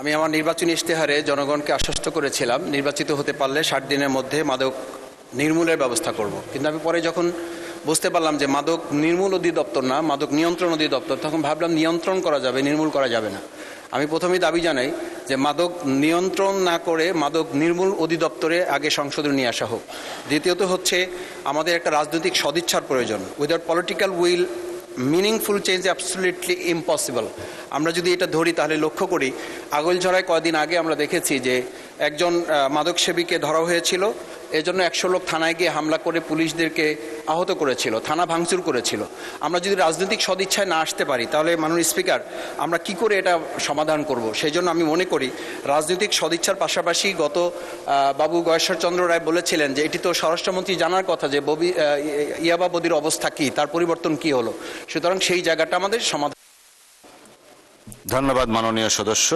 আমি আমার নির্বাচনী ইশতেহারে জনগণকে আশ্বস্ত করেছিলাম নির্বাচিত হতে পারলে 60 দিনের মধ্যে মাদক নির্মূলের ব্যবস্থা করব। কিন্তু আমি পরে যখন বুঝতে পারলাম যে মাদক নির্মূল অধিদপ্তর না, মাদক নিয়ন্ত্রণ অধিদপ্তর, তখন ভাবলাম নিয়ন্ত্রণ করা যাবে, নির্মূল করা যাবে না। আমি প্রথমেই দাবি জানাই যে মাদক নিয়ন্ত্রণ না করে মাদক নির্মূল অধিদপ্তরে আগে সংশোধন নিয়ে আসা হোক। দ্বিতীয়ত হচ্ছে আমাদের একটা রাজনৈতিক সদিচ্ছার প্রয়োজন। Without political will meaningful change absolutely impossible. আমরা যদি এটা ধরি তাহলে লক্ষ্য করি আগৈলঝড়ায় কয়েকদিন আগে আমরা দেখেছি যে একজন মাদক সেবীকে ধরা হয়েছিল, এজন্য 100 লোক থানায় গিয়ে হামলা করে পুলিশদেরকে আহত করেছিল, থানা ভাঙচুর করেছিল। আমরা যদি রাজনৈতিক সদিচ্ছায় না আসতে পারি তাহলে মাননীয় স্পিকার আমরা কি করে এটা সমাধান করব? সেই জন্য আমি মনে করি রাজনৈতিক সদিচ্ছার পাশাপাশি বাবু গয়েশ্বরচন্দ্র রায় বলেছিলেন যে এটি তো স্বরাষ্ট্রমন্ত্রী জানার কথা যে ইয়াবা বদির অবস্থা কী, তার পরিবর্তন কী হলো। সুতরাং সেই জায়গাটা আমাদের সমাধান। ধন্যবাদ মাননীয় সদস্য।